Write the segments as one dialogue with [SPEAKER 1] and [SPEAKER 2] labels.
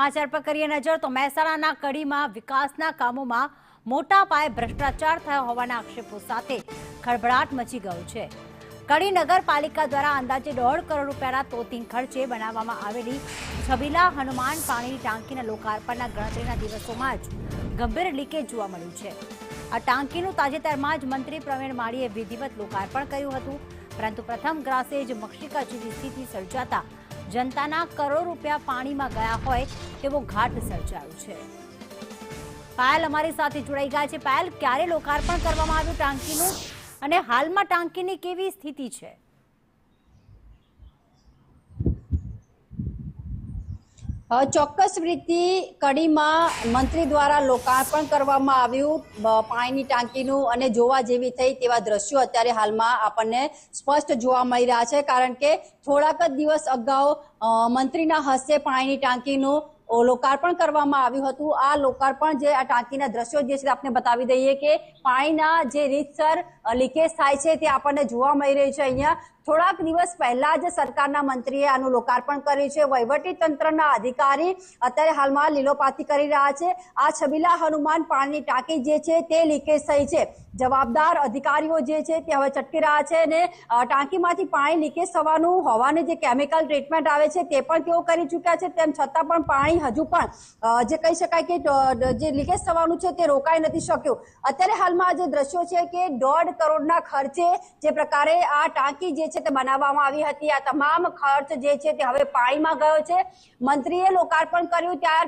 [SPEAKER 1] સમાચાર પર કરીએ નજર તો મહેસાણાના કડીમાં વિકાસના કામોમાં મોટા પાયે ભ્રષ્ટાચાર થયો હોવાના આક્ષેપો સાથે ખળભળાટ મચી ગયો છે। કડી નગરપાલિકા દ્વારા અંદાજે 1.5 કરોડ રૂપિયાના તોતિંગ ખર્ચે બનાવવામાં આવેલી છબીલા હનુમાન પાણીની ટાંકીના લોકાર્પણના ગણતરીના દિવસોમાં જ ગંભીર લીકેજ જોવા મળ્યું છે। આ ટાંકીનું તાજેતરમાં જ મંત્રી પ્રવીણ માળીએ વિધિવત લોકાર્પણ કર્યું હતું, પરંતુ પ્રથમ ગ્રાસે જ મક્ષિકા જેવી સ્થિતિ સર્જાતા जनता करोड़ रुपया पानी में गया होय तेवो घाट सर्जायो छे। पायल अमारी साथे जोड़ाई गया छे। पायल, क्यारे लोकार्पण करवामां आव्युं टांकीनुं अने हालमां टांकीनी केवी स्थिति छे?
[SPEAKER 2] ચોક્કસ રીતે કડીમાં મંત્રી દ્વારા લોકાર્પણ કરવામાં આવ્યું પાણીની ટાંકીનું અને જોવા જેવી થઈ તેવા દ્રશ્યો અત્યારે હાલમાં આપણને સ્પષ્ટ જોવા મળી રહ્યા છે, કારણ કે થોડાક જ દિવસ અગાઉ મંત્રીના હસ્તે પાણીની ટાંકીનું લોકાર્પણ કરવામાં આવ્યું હતું। આ લોકાર્પણ જે આ ટાંકીના દ્રશ્યો જે છે આપણે બતાવી દઈએ કે પાણીના જે રીતસર લીકેજ થાય છે તે આપણને જોવા મળી રહ્યું છે। અહીંયા થોડાક દિવસ પહેલા જ સરકારના મંત્રીએ આનું લોકાર્પણ કર્યું છે। વહીવટી તંત્રના અધિકારી અત્યારે હાલમાં લીલોપાથી કરી રહ્યા છે। આ છબીલા હનુમાન પાણીની ટાંકી જે છે તે લીકેજ થઈ છે। જવાબદાર અધિકારીઓ જે છે તે હવે ચટકી રહ્યા છે અને ટાંકીમાંથી પાણી લીકેજ થવાનું હોવાની જે કેમિકલ ટ્રીટમેન્ટ આવે છે તે પણ તેઓ કરી ચૂક્યા છે। તેમ છતાં પણ પાણી હજુ પણ જે કહી શકાય કે જે લીકેજ થવાનું છે તે રોકાઈ નથી શક્યું। અત્યારે હાલમાં જે દ્રશ્યો છે કે 1.5 કરોડના ખર્ચે જે પ્રકારે આ ટાંકી જે છે તે બનાવવામાં આવી હતી, આ તમામ ખર્ચ જે છે તે હવે પાણીમાં ગયો છે। મંત્રીએ લોકાર્પણ કર્યું ત્યાર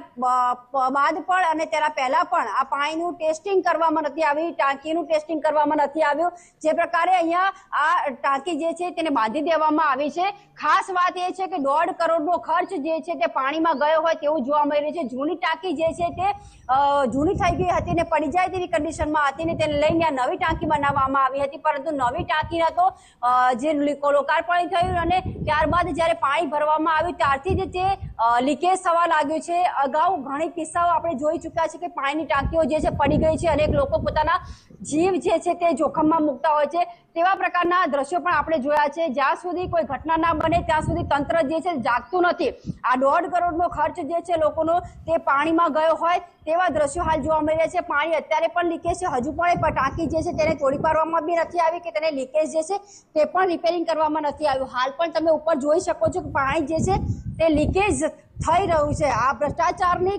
[SPEAKER 2] બાદ પણ અને તેના પહેલા પણ આ પાણીનું ટેસ્ટિંગ કરવામાં નથી આવી, ટાંકીનું ટેસ્ટિંગ કરવામાં નથી આવ્યું। જે પ્રકારે અહીંયા આ ટાંકી જે છે તેને બાંધી દેવામાં આવી છે। ખાસ વાત એ છે કે 1.5 કરોડનો ખર્ચ જે છે તે પાણીમાં ગયો હોય તેવું જોવા મળી રહ્યું છે। જૂની ટાંકી જે છે તે જૂની થઈ ગઈ હતી ને પડી જાય તેવી કન્ડિશનમાં હતી ને તેને લઈને નવી ટાંકી બનાવવામાં આવી હતી, પરંતુ નવી ટાંકીના તો જે લોકાર્પણ થયું અને ત્યારબાદ જ્યારે પાણી ભરવામાં આવ્યું ત્યારથી જ તે લીકેજ થવા લાગ્યું છે। અગાઉ ઘણી કિસ્સાઓ આપણે જોઈ ચૂક્યા છે કે પાણીની ટાંકીઓ જે છે પડી ગઈ છે, અનેક લોકો પોતાના જીવ જે છે તે જોખમમાં મૂકતા હોય છે। તેવા પ્રકારના દ્રશ્યો પણ આપણે જોયા છે। જ્યાં સુધી કોઈ ઘટના ના બને ત્યાં સુધી તંત્ર જે છે જાગતું નથી। આ 1.5 કરોડનો ખર્ચ જે છે લોકોનો તે પાણીમાં ગયો હોય તેવા દ્રશ્યો હાલ જોવા મળી રહ્યા છે। પાણી અત્યારે પણ લીકેજ છે, હજુ પણ એ ટાંકી જે છે તેને તોડી પાડવામાં બી નથી આવી કે તેને લીકેજ જે છે તે પણ રિપેરિંગ કરવામાં નથી આવ્યું। હાલ પણ તમે ઉપર જોઈ શકો છો કે પાણી જે છે તે લીકેજ થઈ રહ્યું છે। આ ભ્રષ્ટાચારની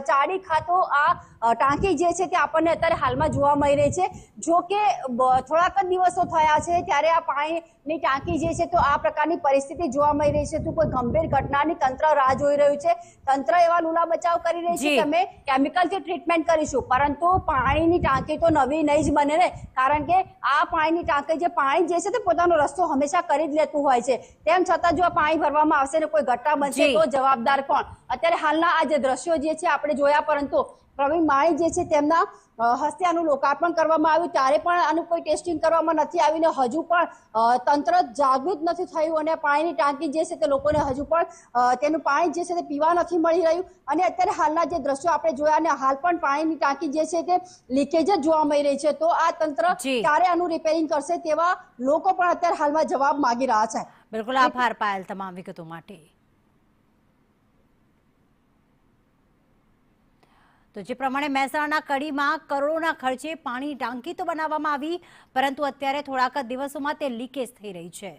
[SPEAKER 2] ચાડી ખાતો આ ટાંકી જે છે તે આપણને અત્યારે હાલમાં જોવા મળી રહી છે। જો કે થોડાક જ દિવસો થયા છે ત્યારે આ પાણીની ટાંકી જે છે તો આ પ્રકારની પરિસ્થિતિ જોવા મળી રહી છે, તો કોઈ ગંભીર ઘટનાની તંત્ર રાહ જોઈ રહ્યું છે। તંત્ર એવા લૂલા બચાવ કરી રહી છે કે અમે કેમિકલથી ટ્રીટમેન્ટ કરીશું, પરંતુ પાણીની ટાંકી તો નવી નહીં જ બને ને, કારણ કે આ પાણીની ટાંકી જે પાણી જે છે તે પોતાનો રસ્તો હંમેશા કરી જ લેતું હોય છે। તેમ છતાં જો આ પાણી ભરવામાં આવશે ને કોઈ ઘટના બનશે તો જવાબદાર કોણ? અત્યારે હાલના આ જે દ્રશ્યો જે છે આપણે જોયા, પરંતુ પ્રવીણ માળી જે છે તેમના હસ્તે આનું લોકાર્પણ કરવામાં આવ્યું ત્યારે પણ આનું કોઈ ટેસ્ટિંગ કરવામાં નથી આવ્યું ને હજુ પણ તંત્ર જાગૃત નથી થયું અને પાણીની ટાંકી જે છે તે લોકોને હજુ પણ તેનું પાણી જે છે તે પીવા નથી મળી રહ્યું। અને અત્યારે હાલના જે દ્રશ્યો આપણે જોયા અને હાલ પણ પાણીની ટાંકી જે છે તે લીકેજ જ જોવા મળી રહી છે, તો આ તંત્ર ક્યારે આનું રિપેરિંગ કરશે તેવા લોકો પણ અત્યારે હાલમાં જવાબ માંગી રહ્યા છે।
[SPEAKER 1] બિલકુલ, આભાર પાયલ તમામ વિગતો માટે। તો જે પ્રમાણે મહેસાણાના કડીમાં કરોડોના ખર્ચે પાણી ટાંકી તો બનાવવામાં આવી, પરંતુ અત્યારે થોડાક જ દિવસોમાં તે લીકેજ થઈ રહી છે।